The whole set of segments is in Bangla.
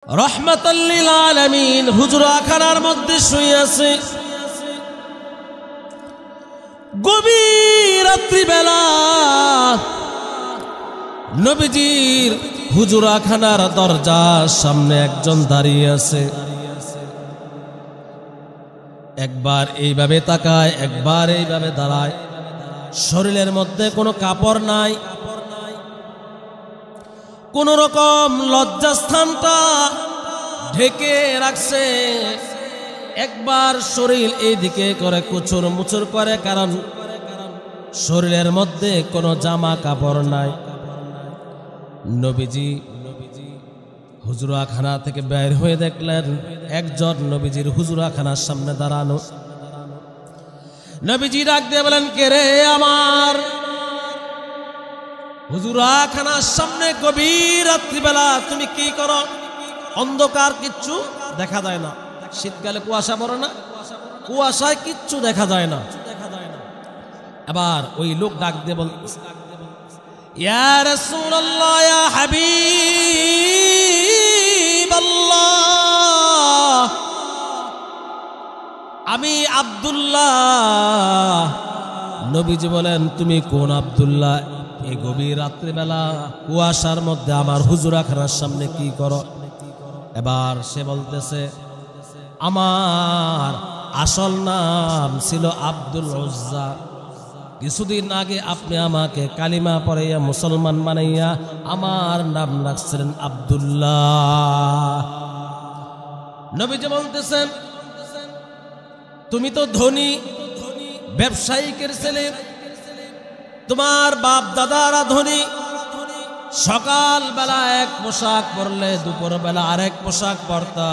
রহমাতাল লিল আলামিন হুজরাখানার মধ্যে শুয়ে আছে। গভীর রাত্রিবেলা নবীজির হুজরাখানার দরজার সামনে একজন দাঁড়িয়ে আছে। একবার এইভাবে তাকায়, একবার এইভাবে দাঁড়ায়। শরীরের মধ্যে কোনো কাপড় নাই, কোন রকম লজ্জাস্থানটা ঢেকে রাখছে। একবার শরীর এইদিকে করে কুচুর মুচুর করে, কারণ শরীরের মধ্যে কোনো জামা কাপড় নাই। নবীজি হুজরাখানা থেকে বের হয়ে দেখলেন একজন নবীজির হুজরাখানার সামনে দাঁড়ানো। নবীজি ডাক দিয়ে বলেন, কে রে? আমার হুজরাখানার সামনে গভীর রাত্রিবেলা তুমি কি করো? অন্ধকার, কিচ্ছু দেখা যায় না। শীতকালে কুয়াশা পড়ে না, কুয়াশায় কিচ্ছু দেখা যায় না। এবার ওই লোক ডাক দিয়ে বল, ইয়া রাসূলুল্লাহ, ইয়া হাবিবাল্লাহ, আমি আব্দুল্লাহ। নবীজি বলেন, তুমি কোন আব্দুল্লাহ? এই গভীর রাত্রিবেলা কুয়াশার মধ্যে আমার হুজরাখানার সামনে কি করো? এবার সে বলতেছে, আমার আসল নাম ছিল আব্দুল উজ্জা। কিছুদিন আগে আপনি আমাকে কালিমা পড়াইয়া মুসলমান বানাইয়া আমার নাম রাখছিলেন আব্দুল্লাহ। নবীজি বলতেছেন, তুমি তো ধনী ব্যবসায়িকের ছেলে, তোমার বাপ দাদারা ধনী। সকাল বেলা এক পোশাক পরলে দুপুর বেলা আরেক পোশাক পরতা,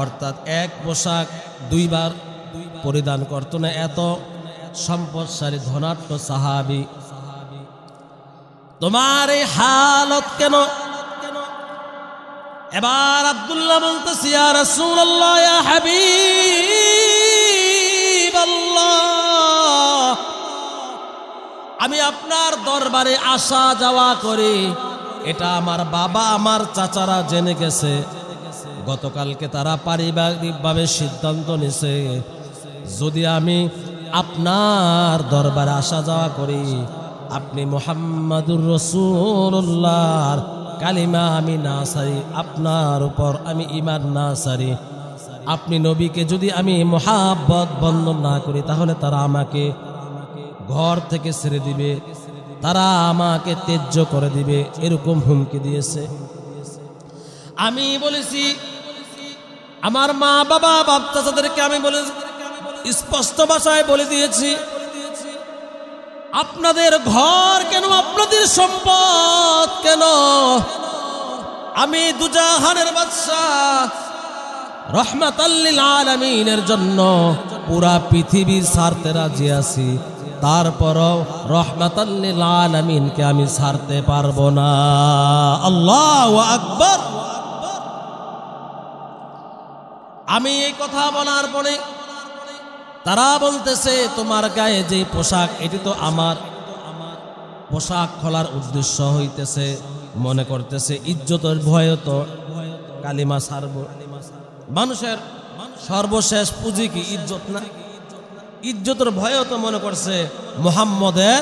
অর্থাৎ এক পোশাক দুইবার পরিধান করত না। এত সম্পদশালী ধনাঢ্য সাহাবী, তোমার এই হালত কেন? এবার আব্দুল্লাহ বলতেছি, ইয়া রাসূলুল্লাহ, ইয়া হাবিবাল্লাহ, আমি আপনার দরবারে আসা যাওয়া করি, এটা আমার বাবা আমার চাচারা জেনে গেছে। গতকালকে তারা পারিবারিকভাবে সিদ্ধান্ত নিছে, যদি আমি আপনার দরবারে আসা যাওয়া করি, আপনি মুহাম্মাদুর রাসূলুল্লাহর কালিমা আমি না সারি, আপনার উপর আমি ঈমান না সারি, আপনি নবীকে যদি আমি মুহাব্বত বন্ধন না করি, তাহলে তারা আমাকে ঘর থেকে ছেড়ে দিবে, তারা আমাকে ত্যায্য করে দিবে, এরকম হুমকি দিয়েছে। আমি বলেছি, আমার মা বাবা বাপ চাচাদেরকে আমি বলে স্পষ্ট ভাষায় বলে দিয়েছি, আপনাদের ঘর কেন, আপনাদের সম্পদ কেন, আমি দুজাহানের বাদশাহ রহমাতাল লিল আলামিনের জন্য পুরা পৃথিবী ছাড়তে রাজি আছি, তারপরও রহমাতাল লিল আলামিনকে আমি ছাড়তে পারবো না। আল্লাহু আকবার। আমি এই কথা বলার পরে তারা বলতেছে, তোমার গায়ে যে পোশাক, এটি তো আমার পোশাক খোলার উদ্দেশ্য হইতেছে, মনে করতেছে ইজ্জতের ভয়ে তো কালিমা ছাড়ব। মানুষের সর্বশেষ পুঁজি কি ইজ্জত না? ইজ্জতের ভয়ে তো মনে করছে মুহাম্মদের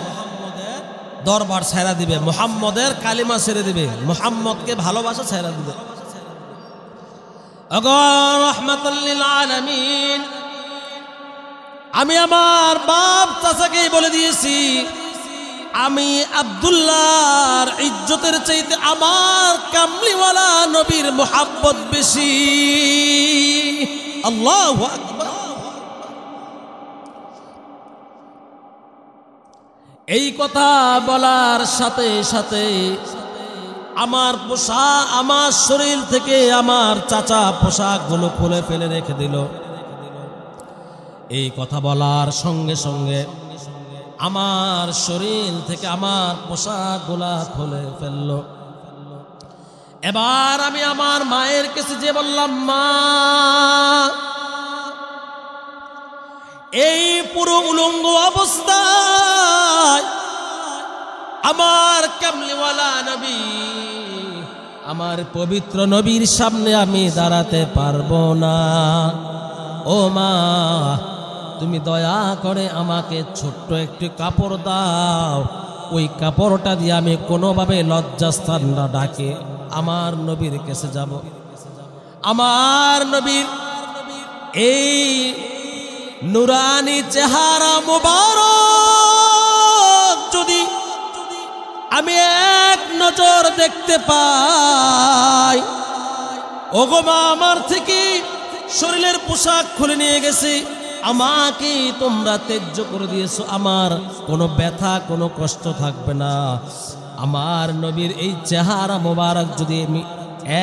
দরবার ছেড়া দিবে, মুহাম্মদের কালিমা ছেড়ে দিবে, মুহাম্মদকে ভালোবাসা ছেড়া দিবে। রহমাতাল লিল আলামিন, আমি আমার বাপ চাচাকে বলে দিয়েছি, আমি আব্দুল্লাহর ইজ্জতের চাইতে আমার কামলিওয়ালা নবীর মুহাব্বত বেশি। আল্লাহু আকবার। এই কথা বলার সাথে সাথে আমার পোশাক, আমার শরীর থেকে আমার চাচা পোশাকগুলো খুলে ফেলে রেখে দিল। এই কথা বলার সঙ্গে সঙ্গে আমার শরীর থেকে আমার পোশাকগুলা খুলে ফেলল। এবার আমি আমার মায়ের কাছে যে বললাম, মা, এই পুরো উলঙ্গ অবস্থায় আমার কামলিওয়ালা নবী আমার পবিত্র নবীর সামনে আমি দাঁড়াতে পারবো না। ও মা, তুমি দয়া করে আমাকে ছোট্ট একটি কাপড় দাও, ওই কাপড়টা দিয়ে আমি কোনোভাবে লজ্জাস্থান না ঢাকে আমার নবীর কাছে যাব। আমার নবীর এই নুরানি চেহারা মুবারক যদি আমি এক নজর দেখতে পাই, ওগো মা, আমার থেকে শরীরের পোশাক খুলে নিয়ে গেছে, আমাকে তোমরা ত্যায্য করে দিয়েছো, আমার কোনো ব্যথা কোনো কষ্ট থাকবে না। আমার নবীর এই চেহারা মোবারক যদি আমি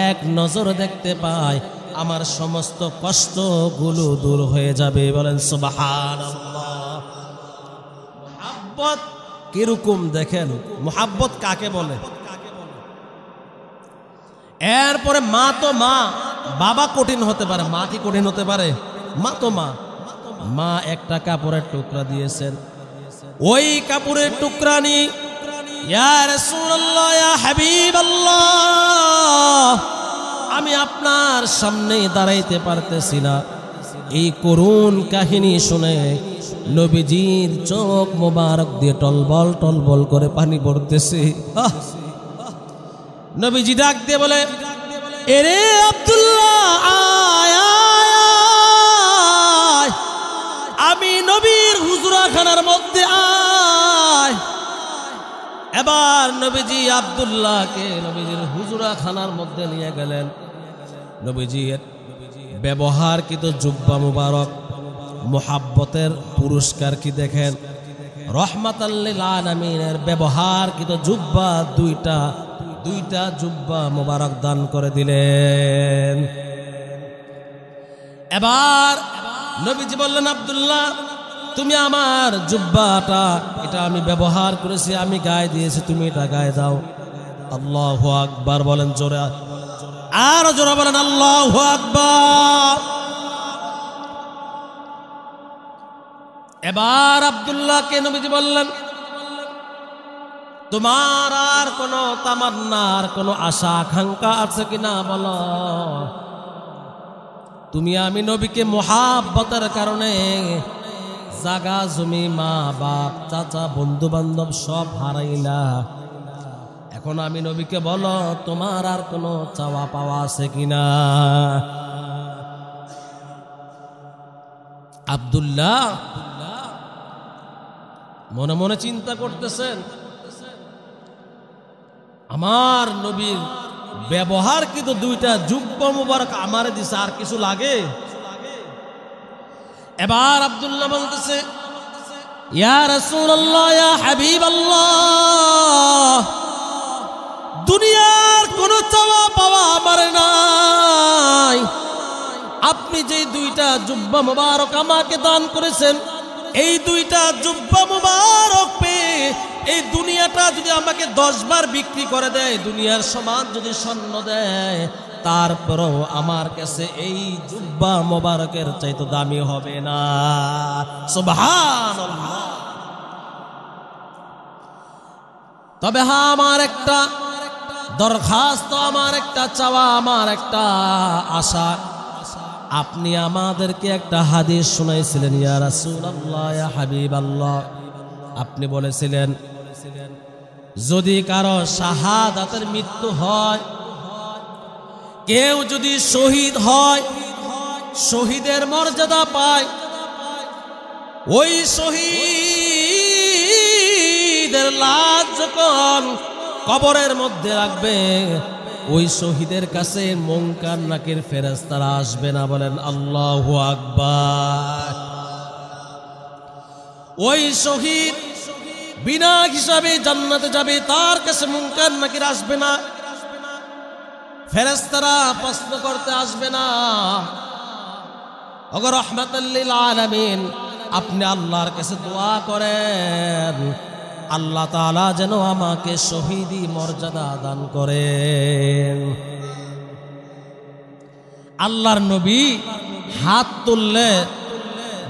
এক নজর দেখতে পাই, আমার সমস্ত কষ্টগুলো দূর হয়ে যাবে। বলেন সুবহানাল্লাহ। মুহাব্বত কিরকম দেখেন, মুহাব্বত কাকে বলে? এরপরে মা তো মা, বাবা কঠিন হতে পারে, মা কি কঠিন হতে পারে? মা তো মা। মা একটা কাপড়ের টুকরা দিয়েছেন, ওই কাপড়ের টুকরা নিয়ে ইয়া রাসূলুল্লাহ, ইয়া হাবিবাল্লাহ, আমি আপনার সামনে দাঁড়াইতে পারতেছি না। এই করুণ কাহিনী শুনে নবীজির চোখ মোবারক দিয়ে টলবল টলবল করে পানি পড়তেছে। নবীজি ডাক দিয়ে বলে, এরে আব্দুল্লাহ, আয় আয়, আমি নবীর হুজরাখানার মধ্যে আয়। এবার নবীজি আব্দুল্লাহকে নবীজির হুজরাখানার মধ্যে নিয়ে গেলেন। নবীজির ব্যবহারকৃত জুব্বা মুবারক, মুহাব্বতের পুরস্কার কি দেখেন, রহমাতাল লিল আলামিনের ব্যবহারকৃত জুব্বা দুইটা জুব্বা মুবারক দান করে দিলেন। এবার নবীজি বললেন, আব্দুল্লাহ, তুমি আমার জুব্বাটা, এটা আমি ব্যবহার করেছি, আমি গায়ে দিয়েছি, তুমি এটা গায়ে দাও। আল্লাহু আকবার বলেন জোরে, আর জোরে বলেন আল্লাহু আকবার। এবার আব্দুল্লাহকে নবীজি বললেন, তোমার আর কোনো তামান্না, আর কোনো আশা আকাঙ্ক্ষা আছে কিনা বলো। তুমি আমি নবীকে মুহাব্বতের কারণে জাগা জমি, মা বাপ, চাচা, বন্ধু বান্ধব সব হারাইলা। এখন আমি নবীকে বলো, তোমার আর কোনো চাওয়া পাওয়া আছে কিনা। আব্দুল্লাহ মনে মনে চিন্তা করতেছেন, আমার নবীর ব্যবহার কিন্তু দুইটা জুব্বা মুবারক আমার দিছে, আর কিছু লাগে? এবার আব্দুল্লাহ বলতেছে, ইয়া রাসূলুল্লাহ, ইয়া হাবিবাল্লাহ, দুনিয়ার কোনো চাওয়া পাওয়া আমার নাই। আপনি যে দুইটা জুব্বা মুবারক আমাকে দান করেছেন, এই দুইটা জুব্বা মুবারক পেয়ে এই দুনিয়াটা যদি আমাকে 10 বার বিক্রি করে দেয়, দুনিয়ার সমান যদি স্বর্ণ দেয়, তারপরেও আমার কাছে এই জুব্বা মুবারকের চাইতে দামি হবে না। সুবহানাল্লাহ। তবে হ্যাঁ, আমার একটা দরখাস্ত, আমার একটা চাওয়া, আমার একটা আশা। আপনি আমাদেরকে একটা হাদিস শুনাইছিলেন, ইয়া রাসূলুল্লাহ, ইয়া হাবিবাল্লাহ। আপনি বলেছিলেন, যদি কারো শাহাদাতের মৃত্যু হয়, কেউ যদি শহীদ হয়, শহীদের মর্যাদা পায়, ওই শহীদের লাশ যখন কবরের মধ্যে রাখবে, ওই শহীদের কাছে মুনকার নাকির ফেরেশতারা আসবে না। বলেন আল্লাহু আকবার। ওই শহীদ বিনা হিসাবে জান্নাতে যাবে, তার কাছে মুনকার নাকির আসবে না, ফেরেশতারা প্রশ্ন করতে আসবে না। ওগো রাহমাতাল লিল আলামিন, আপনি আল্লাহর কাছে দোয়া করেন, আল্লাহ তাআলা যেন আমাকে শহীদি মর্যাদা দান করেন। আল্লাহর নবী হাত তুললে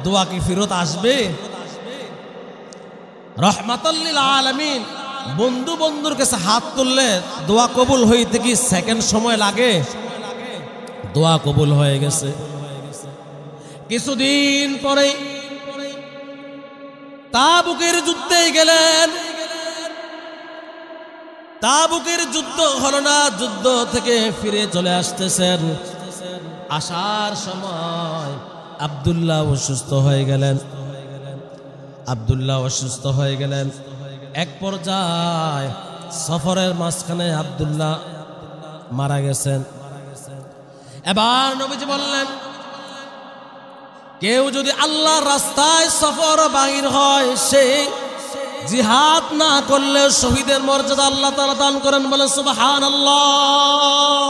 দোয়া কি ফেরত আসবে? রহমাতাল লিল আলামিন বন্ধু বন্ধুর কাছে হাত তুললে দোয়া কবুল হইতে কি সেকেন্ড সময় লাগে? দোয়া কবুল হয়ে গেছে। কিছুদিন পরে তাবুকের যুদ্ধে গেলেন। তাবুকের যুদ্ধ হলো না, যুদ্ধ থেকে ফিরে চলে আসতেছেন। আসার সময় আব্দুল্লাহ অসুস্থ হয়ে গেলেন। আব্দুল্লাহ অসুস্থ হয়ে গেলেন। এক পর্যায়ে সফরের মাঝখানে আব্দুল্লাহ মারা গেছেন। এবার নবীজি বললেন, কেউ যদি আল্লাহর রাস্তায় সফর বাহির হয়, সে জিহাদ না করলে শহীদের মর্যাদা আল্লাহ তাআলা দান করেন। বলে সুবহানাল্লাহ।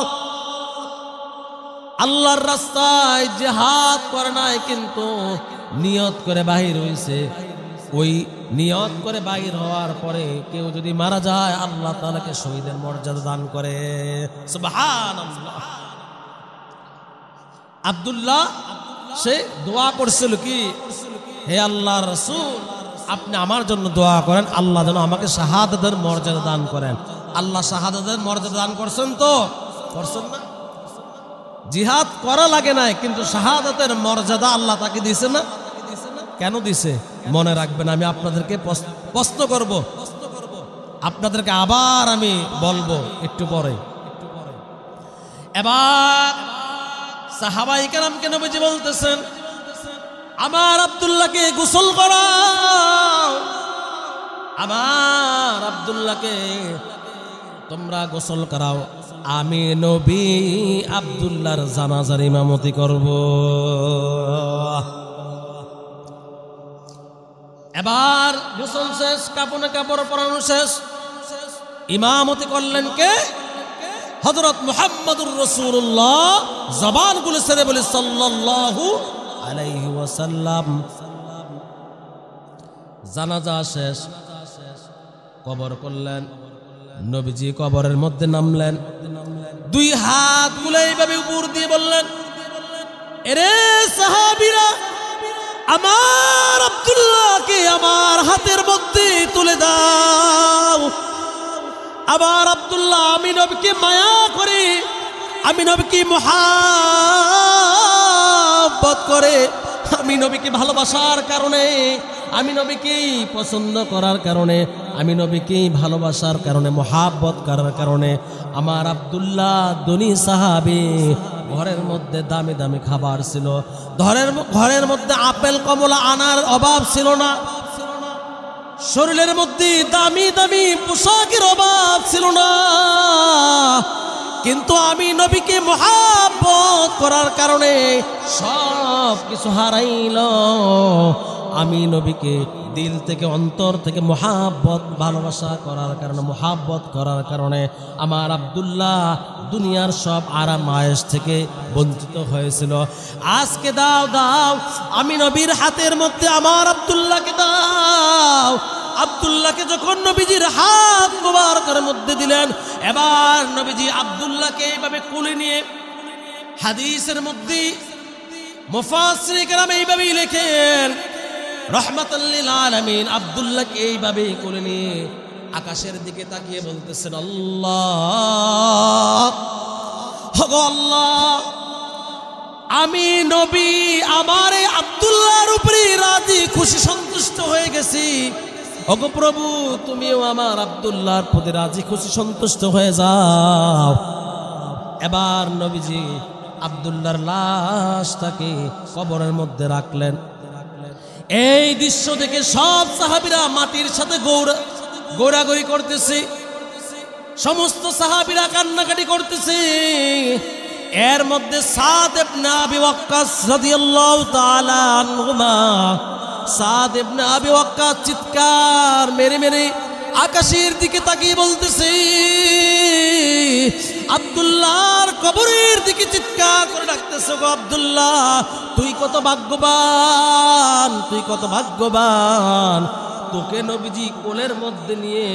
আল্লাহর রাস্তায় জিহাদ করে নাই, কিন্তু নিয়ত করে বাহির হইছে। ওই নিয়ত করে বাহির হওয়ার পরে কেউ যদি মারা যায়, আল্লাহ তাআলাকে শহীদের মর্যাদা দান করে। সুবহানাল্লাহ। আব্দুল্লাহ সে দোয়া করছিল কি, হে আল্লাহর রাসূল, আপনি আমার জন্য দোয়া করেন, আল্লাহ যেন আমাকে শাহাদাতের মর্যাদা দান করেন। আল্লাহ শাহাদাতের মর্যাদা দান করছেন তো? করছেন না? জিহাদ করা লাগে নাই, কিন্তু শাহাদাতের মর্যাদা আল্লাহ তাকে দিছে না? কেন দিছে? মনে রাখবেন, আমি আপনাদেরকে প্রশ্ন করব, আপনাদেরকে আবার আমি বলবো একটু পরে। এবার সাহাবায়ে কেরামকে নবীজি বলতেছেন, আমার আব্দুল্লাহকে গোসল করাও, আমার আব্দুল্লাহকে তোমরা গোসল করাও, আমি নবী আব্দুল্লাহর জানাজার ইমামতি করব। এবার গোসল শেষ, কাপড়ে কাপড় পরানো শেষ, ইমামতি করলেন কে? হযরত মুহাম্মদুর রাসূলুল্লাহ। জবানগুলো ছেড়ে বলে সাল্লাল্লাহু আলাইহি ওয়াসাল্লাম। জানাজা শেষ, কবর করলেন। নবীজি কবরের মধ্যে নামলেন, দুই হাত গুলো এইভাবে উপর দিয়ে বললেন, এরে সাহাবীরা, আমার আব্দুল্লাহকে আমার হাতের মধ্যে তুলে দাও। আমার আব্দুল্লাহ, আমি নবীকে মায়া করি, আমি নবীকে মুহাব্বত করে, আমি নবীকে ভালোবাসার কারণে, আমি নবীকে পছন্দ করার কারণে, আমি নবীকে ভালোবাসার কারণে, মুহাব্বত করার কারণে আমার আব্দুল্লাহ ধনী সাহাবী। ঘরের মধ্যে দামি দামি খাবার ছিল, ঘরের মধ্যে আপেল কমলা আনার অভাব ছিল না, শরীরের মধ্যে দামি দামি পোশাকের অভাব ছিল না, কিন্তু আমি নবীকে মুহাব্বত করার কারণে সব কিছু হারাইল। আমি নবীকে দিল থেকে, অন্তর থেকে মুহাব্বত, ভালোবাসা করার কারণে, মুহাব্বত করার কারণে আমার আব্দুল্লাহ দুনিয়ার সব আরাম আয়েশ থেকে বঞ্চিত হয়েছিল। আজকে দাও দাও, আমি নবীর হাতের মধ্যে আমার আব্দুল্লাহকে দাও। আব্দুল্লাহকে যখন নবীজির হাত মোবারকের মধ্যে দিলেন, এবার নবীজি আব্দুল্লাহকে এইভাবে কোলে নিয়ে, হাদিসের মধ্যে মুফাসসিরিন কেরাম এইভাবেই লেখেন, রাহমাতাল লিল আলামিন, আব্দুল্লাহকে এইভাবে কোলে নিয়ে আকাশের দিকে তাকিয়ে বলতেছেন, আল্লাহ, ওগো আল্লাহ, আমি নবী আমার এই আব্দুল্লাহর উপরে রাজি খুশি সন্তুষ্ট হয়ে গেছি। ওগো প্রভু, তুমিও আমার আব্দুল্লাহর প্রতি রাজি খুশি সন্তুষ্ট হয়ে যাও। এবার নবীজি আব্দুল্লাহর লাশটাকে কবরের মধ্যে রাখলেন। এই দৃশ্য দেখে সব সাহাবীরা মাটির সাথে গৌরাগৌরি করতেছে, সমস্ত সাহাবীরা কান্নাকাটি করতেছে। এর মধ্যে সাদ ইবনে আবি ওয়াক্কাস রাদিয়াল্লাহু তাআলা আনহুমা, সাদ ইবনে আবি ওয়াক্কাস চিৎকার মেরে মেরে আকাশের দিকে তাকিয়ে বলতেছে, আব্দুল্লাহর কবরের দিকে চিৎকার করে ডাকতেছে, গো আব্দুল্লাহ, তুই কত ভাগ্যবান, তুই কত ভাগ্যবান, তোকে নবীজি কোলের মধ্যে নিয়ে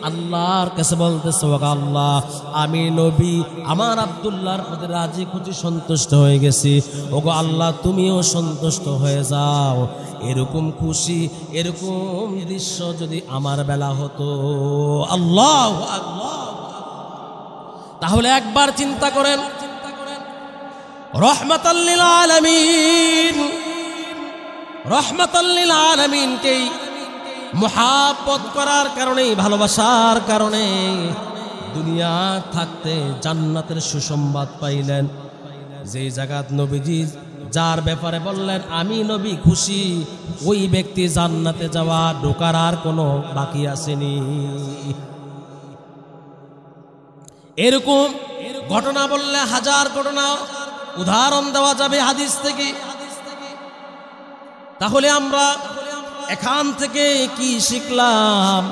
আল্লাহর কাছে বলতেছে, ওগো আল্লাহ, আমি নবী আমার আব্দুল্লাহর প্রতি রাজি খুশি সন্তুষ্ট হয়ে গেছি, ওগো আল্লাহ তুমিও সন্তুষ্ট হয়ে যাও। এরকম খুশি এরকম দৃশ্য যদি আমার বেলা হতো, আল্লাহু আকবার। তাহলে একবার চিন্তা করেন, রহমাতাল লিল আলামিন, রহমাতাল লিল আলামিনকেই মুহাব্বত করার কারণে, ভালোবাসার কারণে দুনিয়া থাকতে জান্নাতের সুসংবাদ পাইলেন। যেই জায়গাত নবীজি যার ব্যাপারে বললেন আমি নবী খুশি, ওই ব্যক্তি জান্নাতে যাওয়া ঢোকার আর কোনো বাকি আসেনি। এরকম ঘটনা বললে হাজার ঘটনা উদাহরণ দেওয়া যাবে হাদিস থেকে। তাহলে আমরা এখান থেকে কি শিখলাম?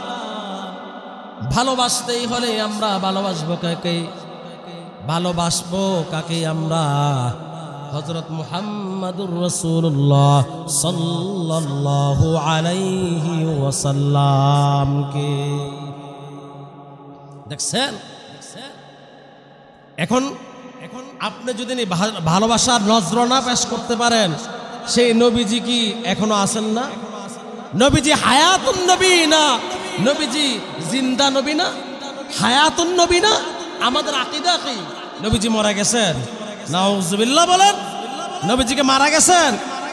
ভালোবাসতেই হলে আমরা ভালোবাসবো কাকে? ভালোবাসবো কাকে? আমরা হযরত মুহাম্মাদুর রাসূলুল্লাহ সাল্লাল্লাহু আলাইহি ওয়াসাল্লামকে। দেখছেন, এখন আপনি যদি ভালোবাসার নজরানা পেশ করতে পারেন, সেই নবীজি কি এখনো আছেন না? নবীজি হায়াতুন নবী না? নবীজি জিন্দা নবী না? হায়াতুন নবী না? আমাদের আকীদা কি নবীজি মারা গেছেন? নাউজুবিল্লাহ বলেন। নবীজিকে মারা গেছেন?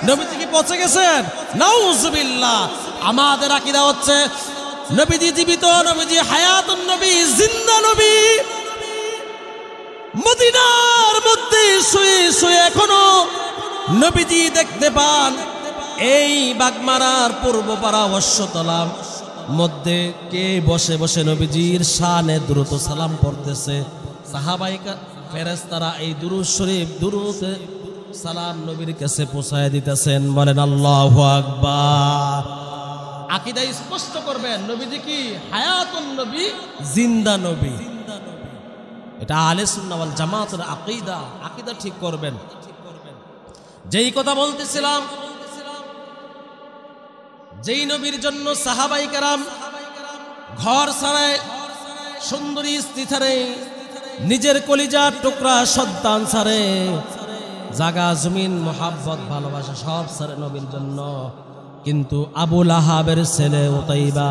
নবীজি কি পচে গেছেন? নাউজুবিল্লাহ। আমাদের আকীদা হচ্ছে নবীজি জীবিত, নবীজি হায়াতুন নবী, জিন্দা নবী। মদিনার মধ্যে শুয়ে শুয়ে এখনো নবীজি দেখতে পান। এই বাগমারার পূর্বপাড়া অশ্বতলার মধ্যে কে বসে বসে নবীজির শানে দ্রুত সালাম পড়তেছে। সাহাবাইকা ফেরেশতারা এই দুরূদ শরীফ দুরূদ সালাম নবীর কাছে পৌঁছায় দিতেছেন। বলেন আল্লাহু আকবার। আকীদা স্পষ্ট করবেন, নবীজি কি হায়াতুন নবী, জিন্দা নবী। এটা আহলে সুন্নাহ ওয়াল জামাতের আকীদা। আকীদা ঠিক করবেন। যেই কথা বলতেছিলাম, যেই নবীর জন্য সাহাবায়ে কেরাম ঘর ছাড়ায়, সুন্দরী স্ত্রী ছাড়ে, নিজের কলিজার টুকরা সন্তান ছাড়ে, জাগা জমিন মোহাব্বত ভালোবাসা সব ছাড়ে নবীর জন্য। কিন্তু আবু লাহাবের ছেলে উতাইবা,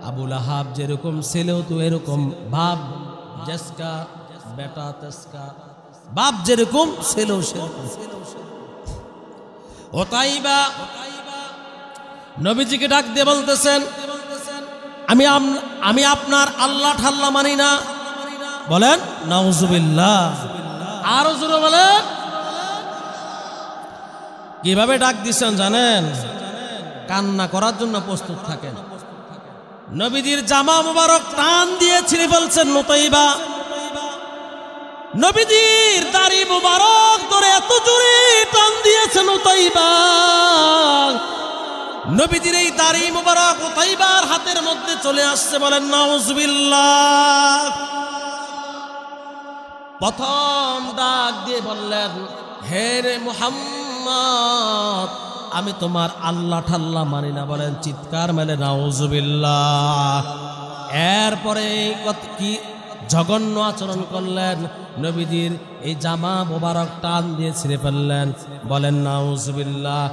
আবু লাহাব যেরকম ছেলেও তো এরকম ভাব, জেসকা বেটা তেসকা, বাপ যেরকম ছেলেও সেরকম। উতাইবা নবীজিকে ডাক দিয়ে বলতেছেন, আমি আপনার আল্লাহ ঠাল্লা মানি না। বলেন নাউজুবিল্লাহ। আরো জোরে বলেন। কিভাবে ডাক দিচ্ছেন জানেন? কান্না করার জন্য প্রস্তুত থাকেন। নবীজির জামা মুবারক টান দিয়ে ছিঁড়ে বলছেন উতাইবা। নবীজির দাড়ি মুবারক ধরে এত জোরে টান দিয়েছেন উতাইবা, নবীজির এই দাড়ি মুবারক উতাইবার হাতের মধ্যে চলে আসছে। বলেন নাউজুবিল্লাহ। প্রথম ডাক দিয়ে বললেন, হে রে মুহাম্মদ, আমি তোমার আল্লাহ ঠাল্লা মানি না। বলেন চিৎকার মেলে নাউজুবিল্লাহ। এরপরে কি জঘন্য আচরণ করলেন? নবীজির এই জামা মোবারক টান দিয়ে ছিঁড়ে ফেললেন। বলেন নাউজুবিল্লাহ।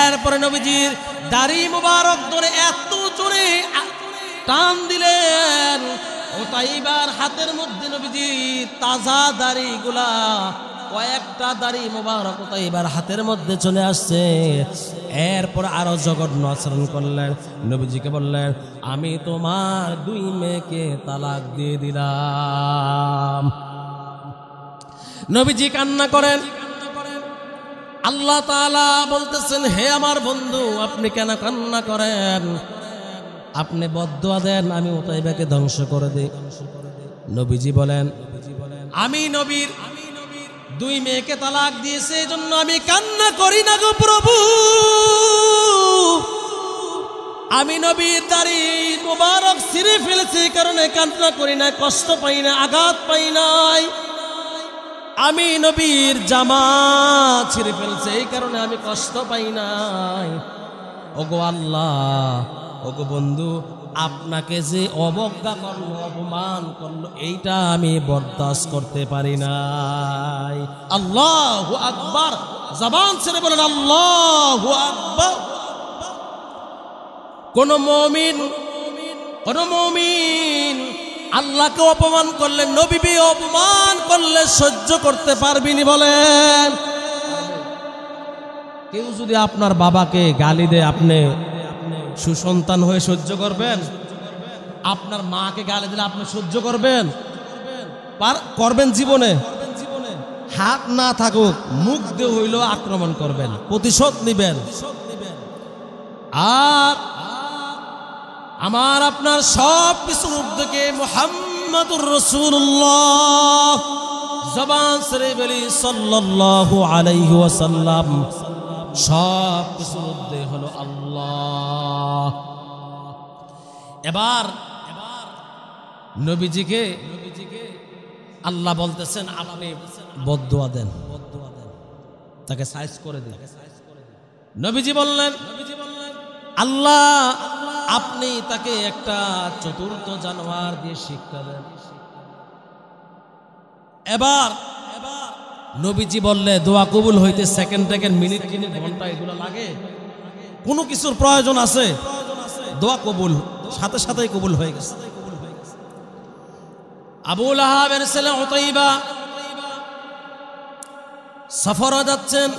এরপরে নবীজির দাড়ি মোবারক ধরে এত জোরে টান দিলেন, উতাইবার হাতের মধ্যে নবীজির তাজা দাড়িগুলা, কয়েকটা দাড়ি মোবারক উতাইবার হাতের মধ্যে চলে আসছে। এরপর আরো জঘন্য আচরণ করলেন। নবীজিকে বললেন, আমি তোমার 2 মেয়েকে তালাক দিয়ে দিলাম। নবীজি কান্না করেন। আল্লাহ তাআলা বলতেছেন, হে আমার বন্ধু, আপনি কেন কান্না করেন? আপনি বদদুয়া দেন আমি উতাইবাকে ধ্বংস করে দেই। নবীজি বলেন, আমি নবীর 2 মেয়েকে তালাক দিয়েছে, এই জন্য আমি কান্না করি না গো প্রভু। আমি নবীর দাড়ি মুবারক ছিঁড়ে ফেলেছি, কারণে কান্না করি না, কষ্ট পাই না, আঘাত পাই নাই। আমি নবীর জামা ছিঁড়ে ফেলছে, এই কারণে আমি কষ্ট পাই নাই। ওগো আল্লাহ, ওগো বন্ধু, আপনাকে যে অবজ্ঞা করলো, অপমান করলো, এইটা আমি বরদাস্ত করতে পারি নাই। আল্লাহু আকবার, জবান ছেড়ে বলেন আল্লাহু আকবার। কোন মুমিন আল্লাহকে অপমান করলে, নবীকে অপমান করলে সহ্য করতে পারবিনি বলেন? কেউ যদি আপনার বাবাকে গালি দেয়, আপনি সুসন্তান হয়ে সহ্য করবেন? আপনার মাকে গালি দিলে আপনি সহ্য করবেন? করবেন জীবনে? হাত না থাকুক, মুখ দিয়ে হইলেও আক্রমণ করবেন, প্রতিশোধ নিবেন। আর আমার আপনার সব কিছুর উদ্যোগে মুহাম্মাদুর রাসূলুল্লাহ, জবান ছেড়ে বলি সাল্লাল্লাহু আলাইহি ওয়াসাল্লাম, সব কিছুর উদ্যোগ হলো আল্লাহ। এবার নবীজিকে আল্লাহ বলতেছেন, আপনি বদদুয়া দেন, তাকে সাইজ করে দিন। নবীজি বললেন, আল্লাহ আপনি তাকে একটা চতুর্থ জানোয়ার দিয়ে শিক্ষা দেন। এবার নবীজি বললে, দোয়া কবুল হইতে সেকেন্ড, মিনিট, ঘন্টা এগুলো লাগে? কোনো কিছুর প্রয়োজন আছে? দোয়া কবুল সাথে সাথেই কবুল হয়ে গেছে। আবু লাহাবের ছেলে উতাইবা সফরে যাচ্ছেন।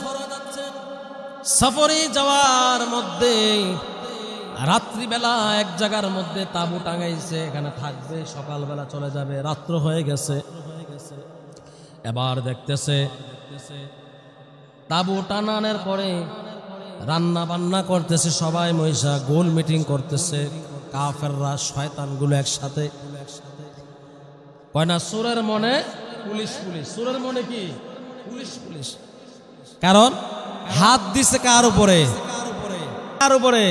সফরে যাওয়ার মধ্যে রাত্রিবেলা এক জায়গার মধ্যে তাঁবু টাঙাইছে, এখানে থাকবে, সকালবেলা চলে যাবে, রাত্র হয়ে গেছে। এবার দেখতেছে তাঁবু টানানোর পরে রান্না বান্না করতেছে, সবাই মহিষা গোল মিটিং করতেছে, কাফেররা শয়তানগুলো একসাথে। কয় না সুরের মনে পুলিশ, সুরের মনে কি পুলিশ। কারণ হাত দিছে কার উপরে? কার উপরে?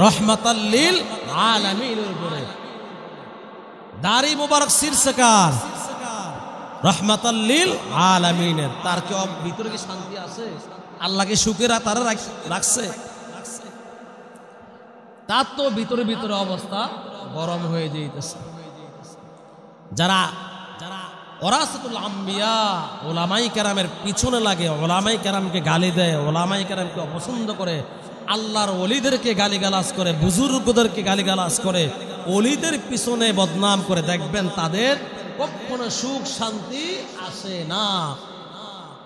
রহমাতাল লিল আলামিনের উপরে। দাড়ি মোবারক শীর্ষে কার? রহমাতাল লিল আলামিনের। তার কি ভিতরে কি শান্তি আছে? আল্লাহকে সুখের তারা রাখছে? তার তো ভিতরে অবস্থা গরম হয়ে যাইতেছে। যারা ওরাসাতুল আম্বিয়া, ওলামাই কেরামের পিছনে লাগে, ওলামাই কেরামকে গালি দেয়, ওলামাই কেরামকে অপছন্দ করে, আল্লাহর ওলিদেরকে গালিগালাজ করে, বুজুর্গদেরকে গালিগালাজ করে, ওলিদের পিছনে বদনাম করে, দেখবেন তাদের কখনো সুখ শান্তি আসে না।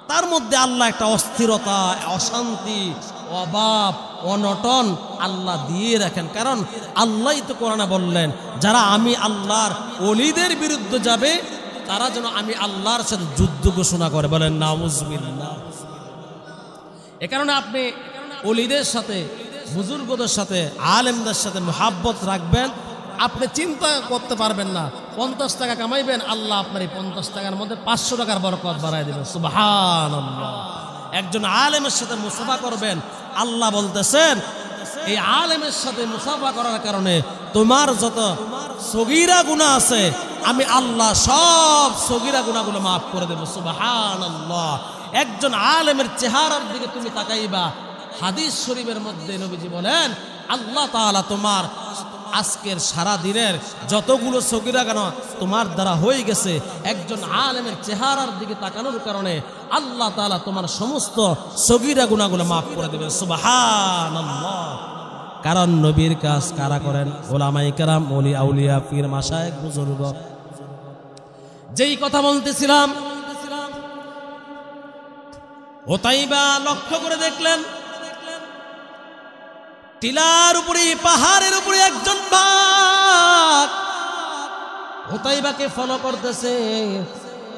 তার মধ্যে আল্লাহ একটা অস্থিরতা, অশান্তি, অভাব, অনটন আল্লাহ দিয়ে রাখেন। কারণ আল্লাহই তো কোরআনে বললেন, যারা আমি আল্লাহর ওলিদের বিরুদ্ধে যাবে তারা যেন আমি আল্লাহর সাথে যুদ্ধ ঘোষণা করে। বলেন নাউজুবিল্লাহ। এ কারণে আপনি ওলিদের সাথে, বুজুর্গদের সাথে, আলেমদের সাথে মুহাব্বত রাখবেন। আপনি চিন্তা করতে পারবেন না, 50 টাকা কামাইবেন, আল্লাহ আপনার এই 50 টাকার মধ্যে 500 টাকার বরকত বাড়ায় দেবেন। সুবহানাল্লাহ। একজন আলেমের সাথে মুসাফা করবেন, আল্লাহ বলতেছেন এই আলেমের সাথে মুসাফা করার কারণে তোমার যত সগীরা গুনাহ আছে আমি আল্লাহ সব সগীরা গুনাহগুলো মাফ করে দেব। সুবহানাল্লাহ। একজন আলেমের চেহারার দিকে তুমি তাকাইবা, হাদিস শরীফের মধ্যে নবীজি বলেন আল্লাহ তাআলা তোমার আজকের সারা দিনের যতগুলো সগীরা গুনাহ তোমার দ্বারা হয়ে গেছে, একজন আলেমের চেহারার দিকে তাকানোর কারণে আল্লাহ তাআলা তোমার সমস্ত সগীরা গুনাহগুলো মাফ করে দেবেন। সুবহানাল্লাহ। কারণ নবীর কাজ কারা করেন? ওলামায়ে কেরাম, ওলি আউলিয়া, পীর মাশায়েখ, বুজুর্গ। যেই কথা বলতেছিলাম, উতাইবা লক্ষ্য করে দেখলেন টিলার উপরে, পাহাড়ের উপরে একজন বাঘ উতাইবাকে ফলো করতেছে।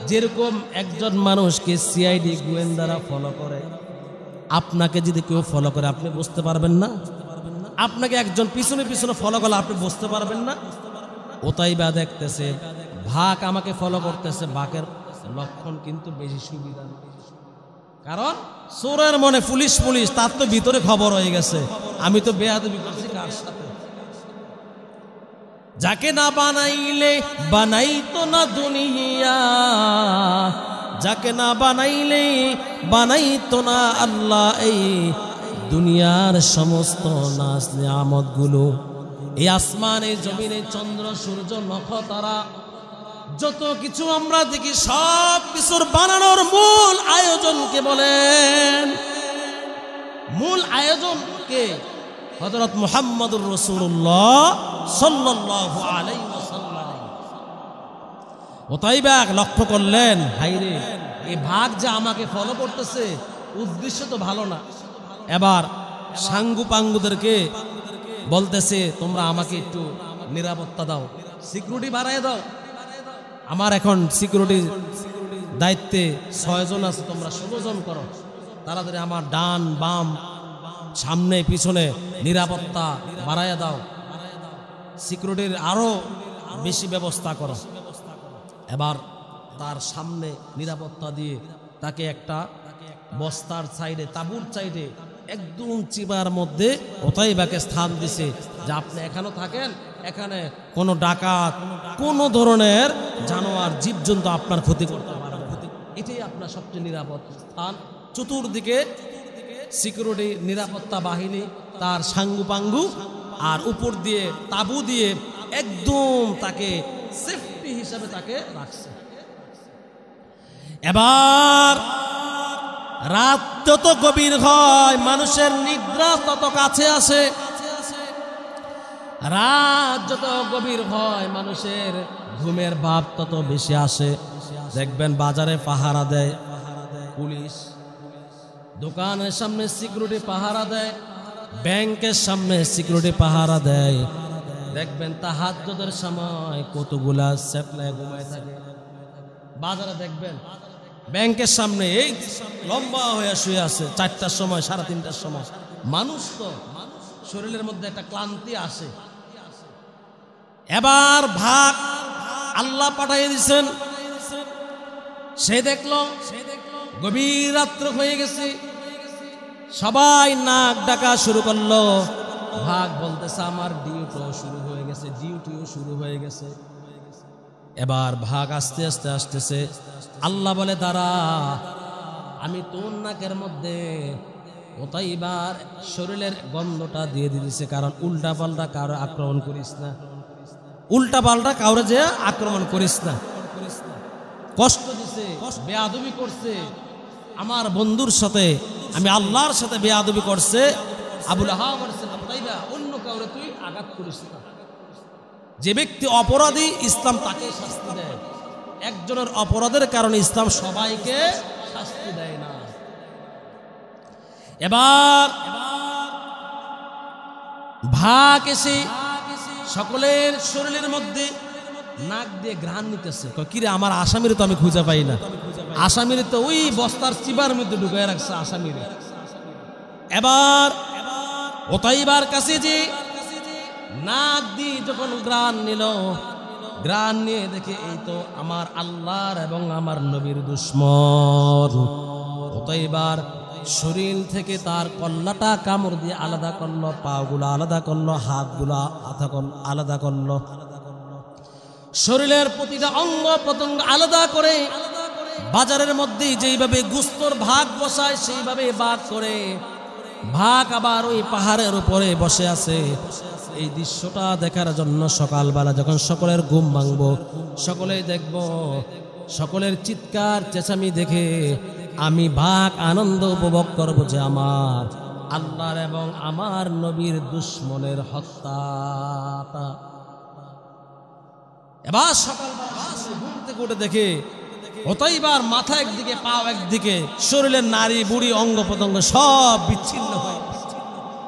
যেরকম একজন মানুষকে সিআইডি গোয়েন্দারা ফলো করে, আপনাকে যদি কেউ ফলো করে আপনি বুঝতে পারবেন না? আপনাকে একজন পিছনে ফলো করলে আপনি বুঝতে পারবেন না? উতাইবা দেখতেছে বাঘ আমাকে ফলো করতেছে, বাঘের লক্ষণ কিন্তু বেশি সুবিধা না। কারণ চোরের মনে পুলিশ, তার তো ভিতরে খবর হয়ে গেছে আমি তো বেয়াদবি করছি কার সাথে। যাকে না বানাইলে বানাইতো না দুনিয়া, যাকে না বানাইলে বানাইতো না আল্লাহ এই দুনিয়ার সমস্ত নাজ নিয়ামত গুলো, এই আসমান, এই জমিনে চন্দ্র সূর্য নক্ষত্র যত কিছু আমরা দেখি, সব কিছুর বানানোর মূল আয়োজনকে বলেন? মূল আয়োজনকে হযরত মুহাম্মদুর রাসূলুল্লাহ সাল্লাল্লাহু আলাইহি ওয়াসাল্লাম। ওতাইবা লক্ষ্য করলেন, হাইরে এই ভাগ যে আমাকে ফলো করতেছে, উদ্দেশ্য তো ভালো না। এবার সাঙ্গু পাঙ্গুদেরকে বলতেছে, তোমরা আমাকে একটু নিরাপত্তা দাও, সিকিউরিটি বাড়ায় দাও। আমার এখন সিকিউরিটির দায়িত্বে 6 জন আছে, তোমরা 16 জন করো। তাড়াতাড়ি আমার ডান বাম সামনে পিছনে নিরাপত্তা বাড়ায় দাও, সিকিউরিটির আরো বেশি ব্যবস্থা করো। এবার তার সামনে নিরাপত্তা দিয়ে তাকে একটা বস্তার সাইডে, তাঁবুর সাইডে একদম চিবার মধ্যে ওতাইবাকে স্থান দিছে, যে আপনি এখানে থাকেন, এখানে কোনো ডাকাত, কোনো ধরনের জানোয়ার জীবজন্তু আপনার ক্ষতি করতে পারবে না। এটাই আপনার সবচেয়ে নিরাপদ স্থান। চতুর্দিকে সিকিউরিটি, নিরাপত্তা বাহিনী, তার সাঙ্গু পাঙ্গু, আর উপর দিয়ে তাঁবু দিয়ে একদম তাকে সেফটি হিসাবে তাকে রাখছে। এবার রাত যত গভীর হয়, মানুষের নিদ্রা তত কাছে আসে। রাত যত গভীর হয়, মানুষের ঘুমের ভাব তত বেশি আসে। দেখবেন বাজারে পাহারা দেয় পুলিশ, দোকানের সামনে সিকিউরিটি পাহারা দেয়, ব্যাংকের সামনে সিকিউরিটি পাহারা দেয়। দেখবেন তাহাজ্জুদের সময় কতগুলা স্যাটেলাইট ঘুমায় থাকে। বাজারে দেখবেন ব্যাংকের সামনে এই লম্বা হয়ে শুয়ে আছে 4টার সময়, 3:30টার সময়। মানুষ তো শরীরের মধ্যে একটা ক্লান্তি আসে। এবার ভাগ আল্লাহ পাঠিয়ে দিচ্ছেন, সে দেখলো গভীর রাত্র হয়ে গেছে, সবাই নাক ডাকা শুরু করলো। ভাগ বলতেছে, আমার ডিউটিও শুরু হয়ে গেছে, ডিউটিও শুরু হয়ে গেছে। এবার ভাগ আস্তে আস্তে আসতেছে। আল্লাহ বলে, দাঁড়া, আমি তোর নাকের মধ্যে ওতাইবার শরীরের গন্ধটা দিয়ে দিয়েছে, কারণ উল্টা পাল্টা কারো আক্রমণ করিস না, উল্টা পাল্টা কাউরে যে আক্রমণ করিস না। কষ্ট দিছে, বেয়াদবি করছে, আমার বন্ধুর সাথে, আমি আল্লাহর সাথে বেয়াদবি করছে। আবুল আহাব বলছে, ওতাইবা, অন্য কাউরে তুই আঘাত করিস না। যে ব্যক্তি অপরাধী, ইসলাম তাকে শাস্তি দেয়। একজনের অপরাধের কারণে ইসলাম সবাইকে শাস্তি দেয় না। এবার ভাগ এসে সকলের শরীরের মধ্যে নাক দিয়ে ঘ্রাণ নিতেছে। কিরে, আমার আসামির তো আমি খুঁজে পাই না, আসামির তো ওই বস্তার চিবার মধ্যে ঢুকায় রাখছে আসামির। এবার ওতাইবার কাছে যে নাক দিয়ে যখন ঘ্রাণ নিল, ঘ্রাণ নিয়ে দেখে এই তো আমার আল্লাহর এবং আমার নবীর দুশমন। ওতাইবার শরীর থেকে তার কল্লাটা কামড় দিয়ে আলাদা করলো, পাগুলো আলাদা করলো, হাতগুলো আলাদা করলো, শরীরের প্রতিটা অঙ্গ প্রত্যঙ্গ আলাদা করে বাজারের মধ্যে যেইভাবে গুস্তর ভাগ বসায় সেইভাবে ভাগ করে ভাগ আবার ওই পাহাড়ের উপরে বসে আছে। এই দৃশ্যটা দেখার জন্য সকালবেলা যখন সকলের ঘুম ভাঙবো, সকলেই দেখব, সকলের চিৎকার চেঁচামি দেখে আমি ভাগ আনন্দ উপভোগ করব যে আমার আল্লাহর এবং আমার নবীর দুশমনের হত্যাটা। এবার সকালবেলা ঘুম থেকে উঠে দেখে ওতাইবার মাথা একদিকে, পা একদিকে, শরীরের নারী বুড়ি অঙ্গ প্রত্যঙ্গ সব বিচ্ছিন্ন হয়ে,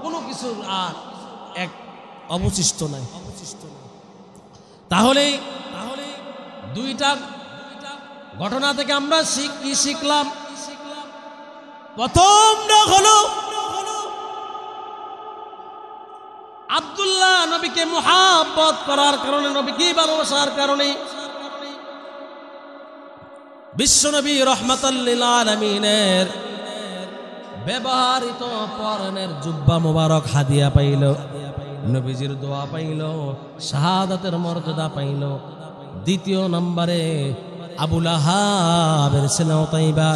কোনো কিছু আর এক অবশিষ্ট নাই। তাহলে দুইটা ঘটনা থেকে আমরা কি শিখলাম? প্রথমটা হলো আব্দুল্লাহ নবীকে মুহাব্বত করার কারণে, নবীকে ভালোবাসার কারণে বিশ্বনবী রাহমাতাল লিল আলামিনের ব্যবহৃত পরনের জুব্বা মুবারক হাদিয়া পাইল, নবীজির দোয়া পাইল, শাহাদাতের মর্যাদা পাইল। দ্বিতীয় নম্বরে আবুল আহাবের ছেলে ওতাইবা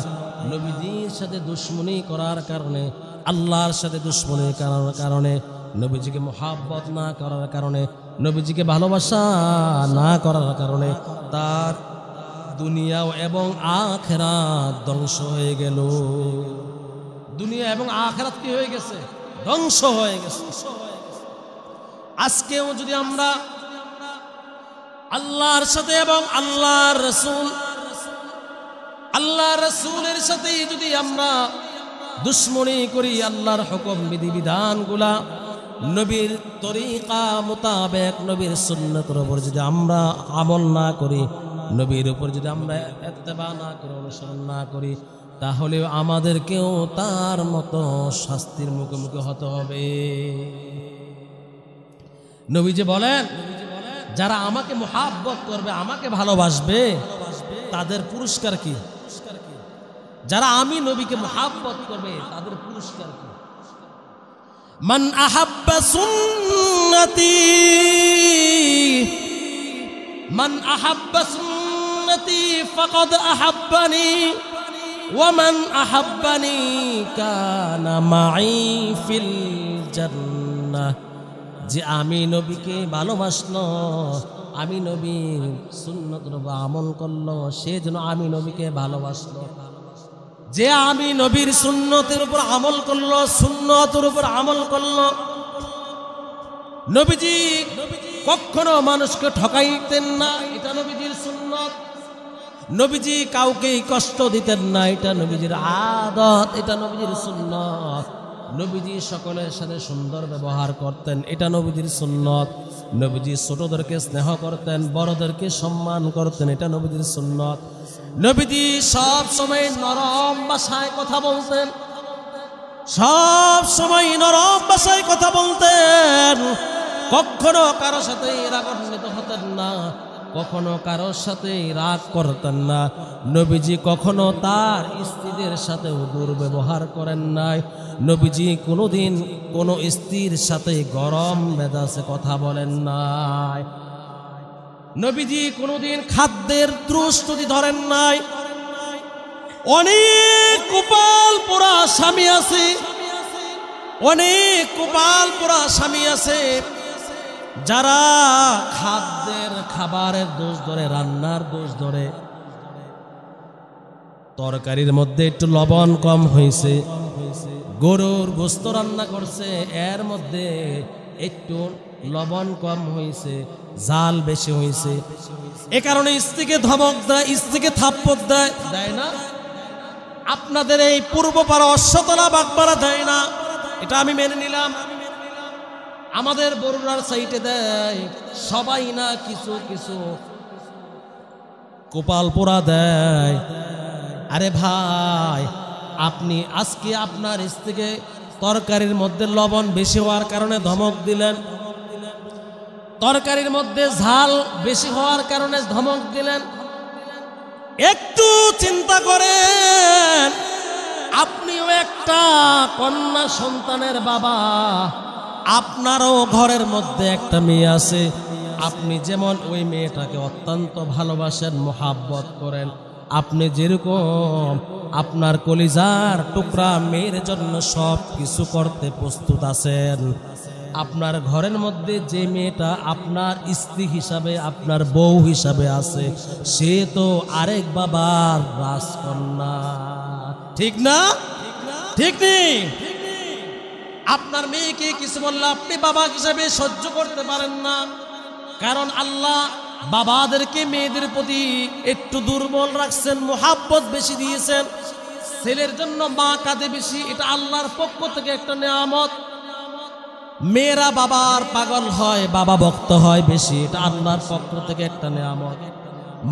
নবীজির সাথে দুশ্মনী করার কারণে, আল্লাহর সাথে দুশ্মনী করার কারণে, নবীজিকে মুহাব্বত না করার কারণে, নবীজিকে ভালোবাসা না করার কারণে তার দুনিয়া এবং আখিরাত ধ্বংস হয়ে গেল। দুনিয়া এবং আখিরাত কি হয়ে গেছে? ধ্বংস হয়ে গেছে। আজকেও যদি আমরা আল্লাহর সাথে এবং আল্লাহর রাসূলের সাথে যদি আমরা দুশ্মনী করি, আল্লাহর হুকুম বিধিবিধানগুলা নবীর তরিকা মোতাবেক, নবীর সুন্নতের উপর যদি আমরা আমল না করি, নবীর উপর যদি আমরা ইত্তেবা না করি, অনুসরণ না করি, তাহলেও আমাদেরকেও তার মতো শাস্তির মুখোমুখি হতে হবে। নবীজি বলেন, যারা আমাকে মুহাব্বত করবে, আমাকে ভালোবাসবে, তাদের পুরস্কার কি? যারা আমি নবীকে মুহাব্বত করবে তাদের পুরস্কার কি? মান আহাব্বা সুন্নতি, মান আহাব্বা সুন্নতি ফাকাদ আহাব্বানি ওয়া মান আহাব্বানি কানা মাই ফিল জান্নাহ। যে আমি নবীকে ভালোবাসলো, আমি নবীর সুন্নতের উপর আমল করলো, সে যেন আমি নবীকে ভালোবাসলো। যে আমি নবীর সুন্নতের উপর আমল করলো, সুন্নতের উপর আমল করলো। নবীজি কখনো মানুষকে ঠকাইতেন না, এটা নবীজির সুন্নত। নবীজি কাউকে কষ্ট দিতেন না, এটা নবীজির আদত, এটা নবীজির সুন্নত। নবীজি সকলের সাথে সুন্দর ব্যবহার করতেন, এটা নবীজির সুন্নত। নবীজি ছোটদেরকে স্নেহ করতেন, বড়দেরকে সম্মান করতেন, এটা নবীজির সুন্নত। নবীজি সব সময় নরম ভাষায় কথা বলতেন, সব সময় নরম ভাষায় কথা বলতেন। কখনো কারো সাথে রাগান্বিত হতেন না, কখনো কারোর সাথে রাগ করতেন না। নবীজি কখনো তার স্ত্রীদের সাথে দুর্ব্যবহার করেন নাই। নবীজি কোনোদিন কোনো স্ত্রীর সাথে গরম মেজাজে কথা বলেন নাই। নবীজি কোনোদিন খাদ্যের ত্রুষ্টি ধরেন নাই। অনেক কপাল পোড়া স্বামী আছে, অনেক কপাল পোড়া স্বামী আছে যারা খাবারের দোষ ধরে, রান্নার দোষ ধরে। তরকারির মধ্যে একটু লবণ কম হয়েছে, গরুর গোশত রান্না করছে, এর মধ্যে একটু লবণ কম হয়েছে, ঝাল বেশি হয়েছে, এ কারণে স্ত্রীকে ধমক দেয়, স্ত্রীকে থাপ্পড় দেয়, দেয় না? আপনাদের এই পূর্বপাড়া অশ্বতলা বাগবাড়া দেয় না, এটা আমি মেনে নিলাম। আমাদের বরুড়ার সাইটে দেয়, সবাই না, কিছু কিছু কপাল পোড়া দেয়। আরে ভাই, আপনি আজকে আপনার স্ত্রীকে তরকারির মধ্যে লবণ বেশি হওয়ার কারণে ধমক দিলেন, তরকারির মধ্যে ঝাল বেশি হওয়ার কারণে ধমক দিলেন। একটু চিন্তা করেন, আপনিও একটা কন্যা সন্তানের বাবা, আপনারও ঘরের মধ্যে একটা মেয়ে আছে। আপনি যেমন ওই মেয়েটাকে অত্যন্ত ভালোবাসেন, মোহাব্বত করেন, আপনি যেরকম আপনার কলিজার টুকরা মেয়ের জন্য সব কিছু করতে প্রস্তুত আছেন, আপনার ঘরের মধ্যে যে মেয়েটা আপনার স্ত্রী হিসাবে, আপনার বউ হিসাবে আছে, সে তো আরেক বাবার রাজকন্যা, ঠিক না? ঠিক নেই? আপনার মেয়েকে কিছু বললে আপনি বাবা হিসাবে সহ্য করতে পারেন না, কারণ আল্লাহ বাবাদেরকে মেয়েদের প্রতি একটু দুর্বল রাখছেন, মোহাব্বত বেশি দিয়েছেন। ছেলের জন্য মা কাঁদে বেশি, এটা আল্লাহর পক্ষ থেকে একটা নেয়ামত। মেয়েরা বাবার পাগল হয়, বাবা ভক্ত হয় বেশি, এটা আল্লাহর পক্ষ থেকে একটা নেয়ামত।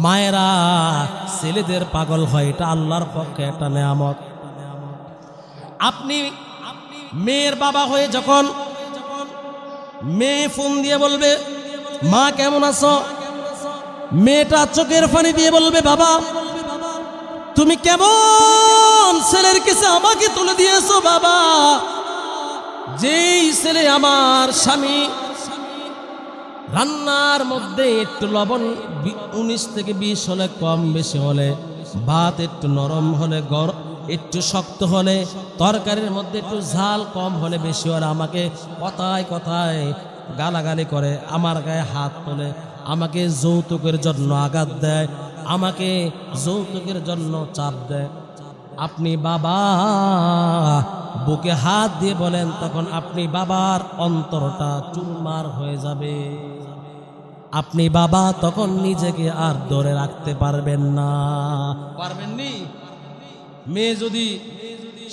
মায়েরা ছেলেদের পাগল হয়, এটা আল্লাহর পক্ষে একটা নেয়ামত। আপনি মেয়ের বাবা হয়ে যখন মেয়ে ফোন দিয়ে বলবে মা কেমন আছো, মেয়েটা চোখের পানি দিয়ে বলবে বাবা তুমি কেমন, ছেলের কাছে আমাকে তুলে দিয়েছো বাবা। যেই ছেলে আমার স্বামী রান্নার মধ্যে একটু লবণ 19 থেকে 20 হলে, কম বেশি হলে, ভাত একটু নরম হলে, একটু শক্ত হলে, তরকারির মধ্যে একটু ঝাল কম হলে, বেশি হলে আমাকে কথায় কথায় গালাগালি করে, আমার গায়ে হাত তোলে, আমাকে যৌতুকের জন্য আঘাত দেয়, আমাকে যৌতুকের জন্য চাপ দেয়। আপনি বাবা বুকে হাত দিয়ে বলেন, তখন আপনি বাবার অন্তরটা চুরমার হয়ে যাবে। আপনি বাবা তখন নিজেকে আর ধরে রাখতে পারবেন না। পারবেননি? মেয়ে যদি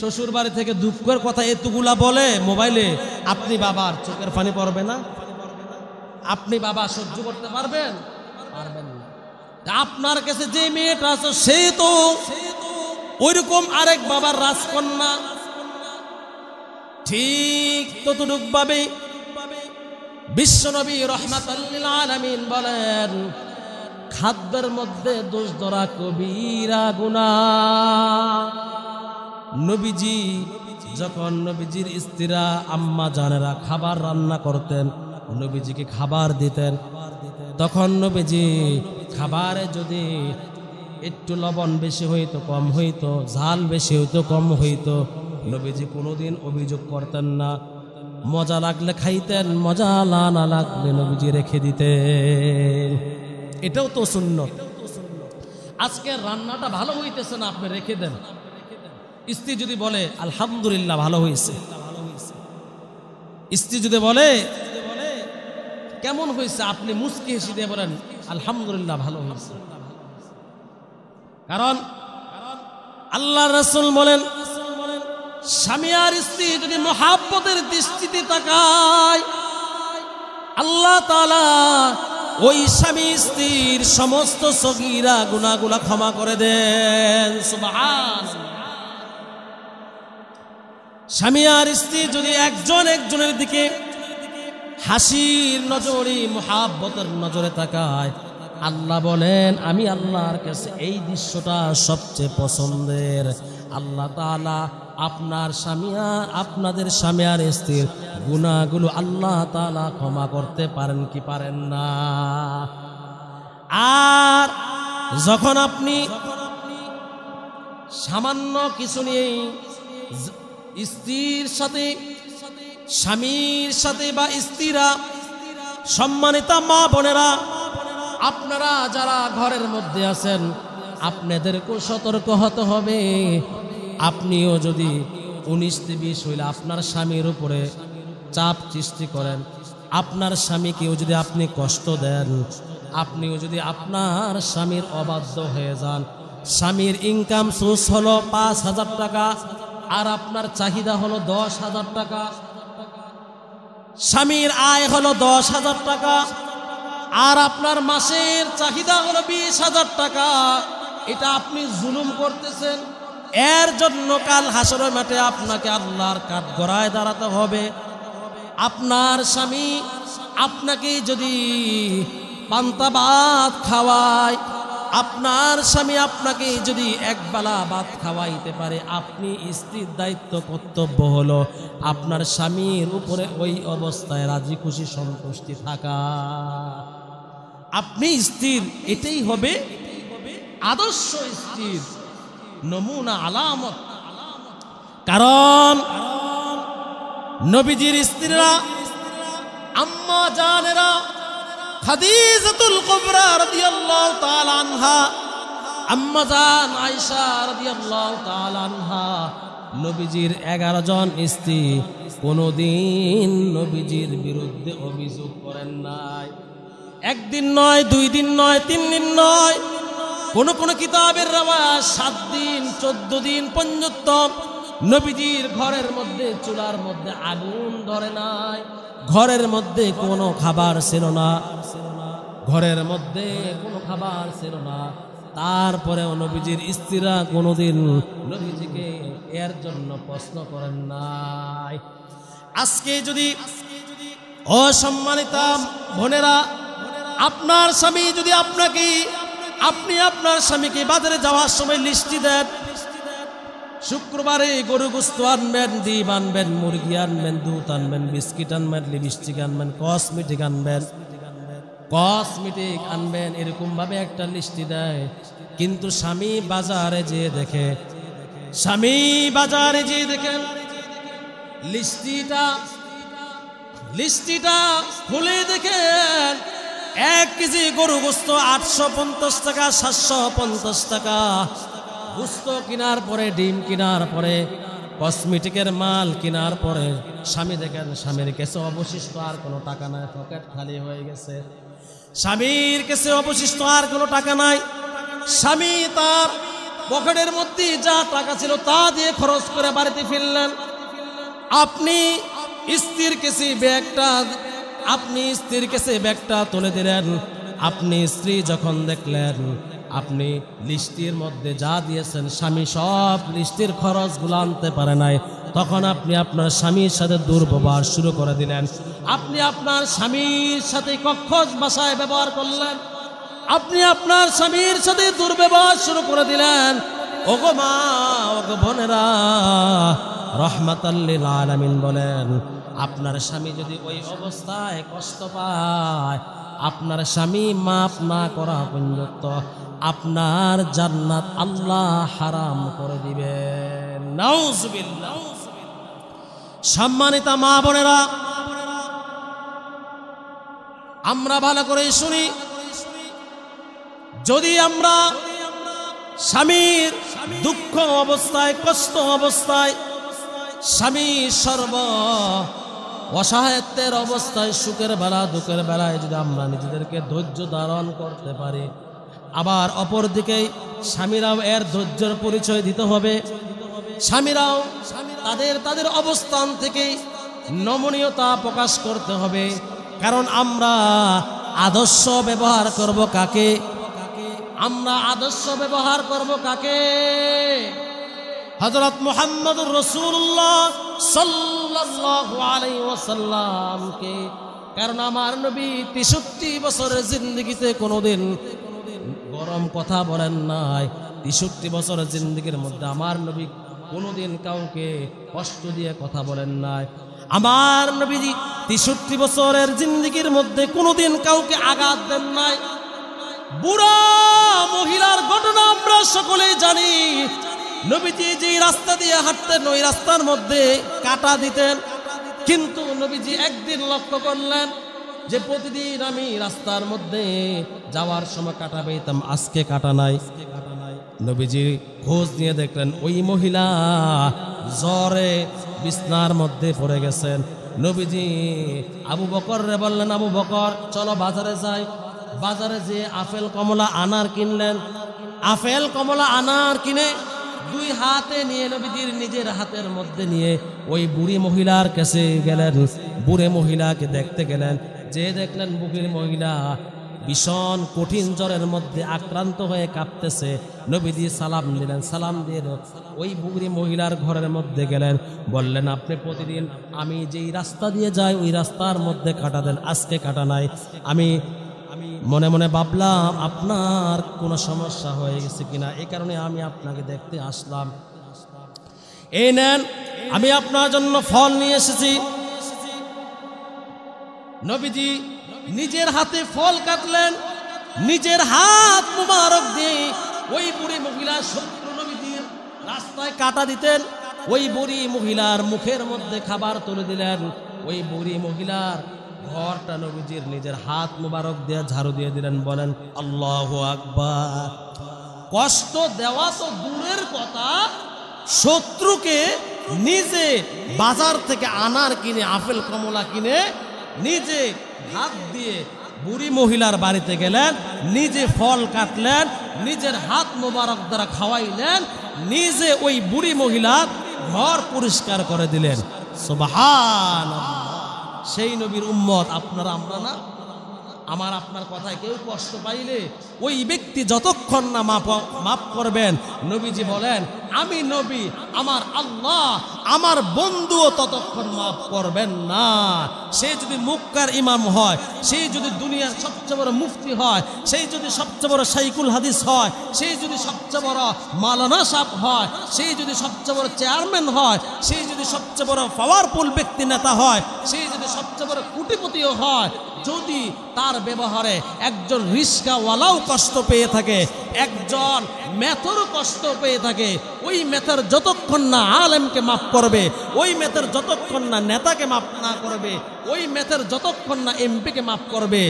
শ্বশুর বাড়ি থেকে দুঃখের কথা এতগুলা বলে মোবাইলে, আপনি বাবার চোখের পানি পড়বে না? আপনি বাবা সহ্য করতে পারবেন? পারবেন না। আপনার কাছে যে মেয়েটা আছে সে তো ওইরকম আরেক বাবার রাজকন্যা। ঠিক ততটুক ভাবে বিশ্বনবী রাহমাতাল লিল আলামিন বলেন, খাদ্যের মধ্যে দোষ ধরা কবিরা গুনাহ। নবীজি যখন নবীজির স্ত্রীরা আম্মা জানেরা খাবার রান্না করতেন, নবীজিকে খাবার দিতেন, তখন নবীজি খাবারে যদি একটু লবণ বেশি হইতো কম হইতো, ঝাল বেশি হইতো কম হইতো, নবীজি কোনোদিন অভিযোগ করতেন না। মজা লাগলে খাইতেন, মজা না লাগলে নবীজি রেখে দিতেন। এটাও তো সুন্নত। আজকে রান্নাটা ভালো হইতেছে না, আপনি রেখে দেন। স্ত্রী যদি বলে আলহামদুলিল্লাহ ভালো হয়েছে, স্ত্রী যদি বলে কেমন হয়েছে, আপনি মুচকি হেসে দিয়ে বলেন আলহামদুলিল্লাহ ভালো হয়েছে। কারণ আল্লাহ রাসূল বলেন, স্বামী আর স্ত্রী যদি মহাব্বতের দৃষ্টিতে তাকায়, আল্লাহ তাআলা ওই স্বামী স্ত্রীর সমস্ত সগীরা গুনাহগুলো ক্ষমা করে দেন। সুবহানাল্লাহ। স্বামী আর স্ত্রী যদি একজন একজনের দিকে হাসির নজরে, মহাব্বতের নজরে তাকায়, আল্লাহ বলেন আমি আল্লাহর কাছে এই দৃশ্যটা সবচেয়ে পছন্দের। আল্লাহ তাআলা আপনার স্বামী আর আপনাদের স্বামী আর স্ত্রীর গুনাহগুলো আল্লাহ তাআলা ক্ষমা করতে পারেন কি পারেন না? আর যখন আপনি সামান্য কিছু নিয়ে স্ত্রীর সাথে, স্বামীর সাথে বা স্ত্রীরা, সম্মানিতা মা বোনেরা, আপনারা যারা ঘরের মধ্যে আছেন, আপনাদেরকেও সতর্ক হতে হবে। আপনিও যদি 19-20 হইলে আপনার স্বামীর উপরে চাপ সৃষ্টি করেন, আপনার স্বামীকেও যদি আপনি কষ্ট দেন, আপনিও যদি আপনার স্বামীর অবাধ্য হয়ে যান, স্বামীর ইনকাম সোর্স হলো 5,000 টাকা আর আপনার চাহিদা হলো 10,000 টাকা, স্বামীর আয় হলো 10,000 টাকা আর আপনার মাসের চাহিদা হলো 20,000 টাকা, এটা আপনি জুলুম করতেছেন। এর জন্য কাল হাসরের মাঠে আপনাকে আল্লাহর কাঠগড়ায় দাঁড়াতে হবে। আপনার স্বামী আপনাকে যদি পান্তা ভাত খাওয়ায়, আপনার স্বামী আপনাকে যদি একবেলা ভাত খাওয়াইতে পারে, আপনি স্ত্রীর দায়িত্ব কর্তব্য হলো আপনার স্বামীর উপরে ওই অবস্থায় রাজি খুশি সন্তুষ্টি থাকা। আপনি স্ত্রীর এটাই হবে আদর্শ স্ত্রীর নমুনা, আলামত। কারণ নবীজির স্ত্রীরা, আম্মা জানেরা, খাদিজাতুল কুবরা রাদিয়াল্লাহু তাআলা আনহা, আম্মা জান আয়েশা রাদিয়াল্লাহু তাআলা আনহা, নবীজির 11 জন স্ত্রী কোনোদিন নবীজির বিরুদ্ধে অভিযোগ করেন নাই। একদিন নয়, 2 দিন নয়, 3 দিন নয়, কোন কোন কিতাবের রাওয়ায়াত 7 দিন 14 দিন পর্যন্ত নবীজির ঘরের মধ্যে, চুলার মধ্যে আগুন ধরে নাই, ঘরের মধ্যে কোনো খাবার ছিল না, ঘরের মধ্যে কোনো খাবার ছিল না। তারপরেও নবীজির স্ত্রীরা কোনোদিন নবীজিকে এর জন্য প্রশ্ন করেন নাই। আজকে যদি অসম্মানিতা বোনেরা, আপনার স্বামী যদি আপনাকে, আপনি আপনার স্বামীকে বাজারে যাওয়ার সময় লিস্টি দেন, শুক্রবারে গরু গোশত আনবেন, ডিম আনবেন, মুরগি আনবেন, দুধ আনবেন, বিস্কিট আনবেন, লিপস্টিক আনবেন, কসমেটিক আনবেন, এরকম ভাবে একটা লিস্টি দেয়। কিন্তু স্বামী বাজারে যেয়ে দেখে স্বামী বাজারে যে দেখেন লিস্টিটা খুলে দেখেন 1 কেজি গরু গোস্ত 850 টাকা, 750 টাকা। গোস্ত কেনার পরে, ডিম কেনার পরে, কসমেটিকের মাল কেনার পরে স্বামী দেখেন স্বামীর কাছে অবশিষ্ট আর কোনো টাকা নাই, পকেট খালি হয়ে গেছে। স্বামীর কাছে অবশিষ্ট আর কোনো টাকা নাই। স্বামী তার পকেটের মধ্যে যা টাকা ছিল তা দিয়ে খরচ করে বাড়িতে ফিরলেন। আপনি স্ত্রীর কাছে ব্যাগটা তুলে দিলেন। আপনি স্ত্রী যখন দেখলেন আপনি লিস্টির মধ্যে যা দিয়েছেন স্বামী সব লিস্টির খরচগুলো আনতে পারে নাই, তখন আপনি আপনার স্বামীর সাথে দুর্ব্যবহার শুরু করে দিলেন। আপনি আপনার স্বামীর সাথে কক্ষস ভাষায় ব্যবহার করলেন। আপনি আপনার স্বামীর সাথে দুর্ব্যবহার শুরু করে দিলেন। ওগো মা, ওগো বোনেরা, রহমাতাল লিল আলামিন বলেন, আপনার স্বামী যদি ওই অবস্থায় কষ্ট পায়, আপনার স্বামী মাফ না করা পর্যন্ত আপনার জান্নাত আল্লাহ হারাম করে দিবেন। নাউজুবিল্লাহ। সম্মানিতা মা বোনেরা, আমরা ভালো করে শুনি, যদি আমরা স্বামীর দুঃখ অবস্থায়, কষ্ট অবস্থায়, স্বামী অসহায়ত্বের অবস্থায়, সুখের বেলা দুঃখের বেলায় যদি আমরা নিজেদেরকে ধৈর্য ধারণ করতে পারি, আবার অপরদিকে স্বামীরাও এর ধৈর্যের পরিচয় দিতে হবে। স্বামীরাও তাদের অবস্থান থেকে নমনীয়তা প্রকাশ করতে হবে। কারণ আমরা আদর্শ ব্যবহার করব কাকে? আমরা আদর্শ ব্যবহার করব কাকে? হযরত মুহাম্মদুর রাসূলুল্লাহ সাল্লাল্লাহু আলাইহি ওয়াসাল্লামকে। কারণ আমার নবী 63 বছরের জিন্দেগিতে কোনোদিন গরম কথা বলেন নাই। 63 বছরের জিন্দেগির মধ্যে আমার নবী কোনোদিন কাউকে কষ্ট দিয়ে কথা বলেন নাই। আমার নবীজি 63 বছরের জিন্দেগির মধ্যে কোনোদিন কাউকে আঘাত দেন নাই। বুড়া মহিলার ঘটনা আমরা সকলেই জানি। নবীজি যে রাস্তা দিয়ে হাঁটতেন ওই রাস্তার মধ্যে কাটা দিতেন, কিন্তু নবীজি একদিন লক্ষ্য করলেন যে প্রতিদিন আমি রাস্তার মধ্যে যাওয়ার সময় কাটা পেতাম, আজকে কাটা নাই। নবীজি খোঁজ নিয়ে দেখলেন ওই মহিলা জ্বরে বিছনার মধ্যে পড়ে গেছেন। নবীজি আবু বকররে বললেন, আবু বকর চলো বাজারে যাই। বাজারে যে আপেল কমলা আনার কিনলেন। আপেল কমলা আনার কিনে 2 হাতে নিয়ে নবীজির নিজের হাতের মধ্যে নিয়ে ওই বুড়ি মহিলার কাছে গেলেন। বুড়ে মহিলাকে দেখতে গেলেন, যে দেখলেন বুড়ি মহিলা ভীষণ কঠিন জ্বরের মধ্যে আক্রান্ত হয়ে কাঁপতেছে। নবীজি সালাম দিলেন। সালাম দিয়ে ওই বুড়ি মহিলার ঘরের মধ্যে গেলেন, বললেন আপনি প্রতিদিন আমি যেই রাস্তা দিয়ে যাই ওই রাস্তার মধ্যে কাটা দেন, আজকে কাটা নাই। আমি মনে মনে ভাবলাম আপনার কোনো সমস্যা হয়ে গেছে কিনা, এই কারণে আমি আপনাকে দেখতে আসলাম। এই নেন, আমি আপনার জন্য ফল নিয়ে এসেছি। নবীজি নিজের হাতে ফল কাটলেন, নিজের হাত মুবারক দিয়ে ওই বুড়ি মহিলা শত্রু নবীজির রাস্তায় কাটা দিতেন, ওই বুড়ি মহিলার মুখের মধ্যে খাবার তুলে দিলেন। ওই বুড়ি মহিলার ঘরটা নবীজির নিজের হাত মুবারক দিয়ে ঝাড়ু দিয়ে দিলেন। বলেন আল্লাহু আকবার। কষ্ট দেওয়া তো দূরের কথা, শত্রুকে নিজে বাজার থেকে আনার কিনে আপেল কমলা কিনে নিজে হাত দিয়ে বুড়ি মহিলার বাড়িতে গেলেন, নিজে ফল কাটলেন, নিজের হাত মোবারক দ্বারা খাওয়াইলেন, নিজে ওই বুড়ি মহিলার ঘর পরিষ্কার করে দিলেন। সুবহানাল্লাহ। সেই নবীর উম্মত আপনারা, আমরা না? আমার আপনার কথায় কেউ কষ্ট পাইলে ওই ব্যক্তি যতক্ষণ না মাফ করবেন, নবীজি বলেন আমি নবী, আমার আল্লাহ, আমার বন্ধুও ততক্ষণ মাফ করবেন না। সে যদি মুক্কার ইমাম হয়, সেই যদি দুনিয়ার সবচেয়ে বড় মুফতি হয়, সেই যদি সবচেয়ে বড় শাইখুল হাদিস হয়, সেই যদি সবচেয়ে বড় মাওলানা সাহেব হয়, সেই যদি সবচেয়ে বড় চেয়ারম্যান হয়, সেই যদি সবচেয়ে বড় পাওয়ারফুল ব্যক্তি নেতা হয়, সেই যদি যদি সবচেয়ে বড় কোটিপতিও হয়, যদি তার ব্যবহারে একজন রিস্কাওয়ালাও কষ্ট পেয়ে থাকে, একজন মেথরও কষ্ট পেয়ে থাকে, ওই মেথর যতক্ষণ না আলেমকে মাফ করবে, ওই মেথর যতক্ষণ না নেতাকে মাফ না করবে, ওই মেথর যতক্ষণ না এমপিকে মাফ করবে,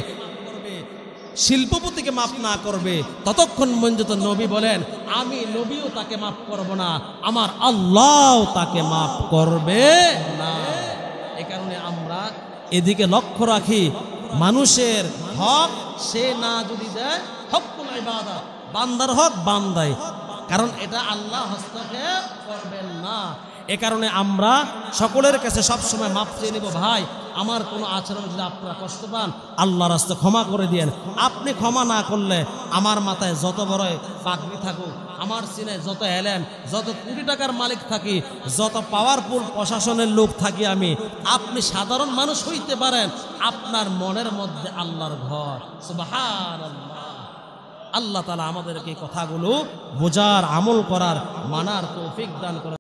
শিল্পপতিকে মাফ না করবে, ততক্ষণ পর্যন্ত নবী বলেন আমি নবীও তাকে মাফ করব না, আমার আল্লাহও তাকে মাফ করবে না। এ কারণে আমরা এদিকে লক্ষ্য রাখি, মানুষের হক সে না যদি দেয়, হকুল ইবাদত, বান্দার হক বান্দায়, কারণ এটা আল্লাহ হস্তক্ষেপ করবেন না। এ কারণে আমরা সকলের কাছে সবসময় মাফ চেয়ে নেব, ভাই আমার কোনো আচরণ যদি আপনারা কষ্ট পান, আল্লাহর রাস্তায় ক্ষমা করে দিয়েন। আপনি ক্ষমা না করলে আমার মাথায় যত বড় পাগড়ি থাকুক, আমার সিনে যত এলেন, যত কোটি টাকার মালিক থাকি, যত পাওয়ারফুল প্রশাসনের লোক থাকি আমি, আপনি সাধারণ মানুষ হইতে পারেন, আপনার মনের মধ্যে আল্লাহর ঘর। সুবহানাল্লাহ। আল্লাহ তাআলা আমাদেরকে এই কথাগুলো বোঝার, আমল করার, মানার তৌফিক দান করেন।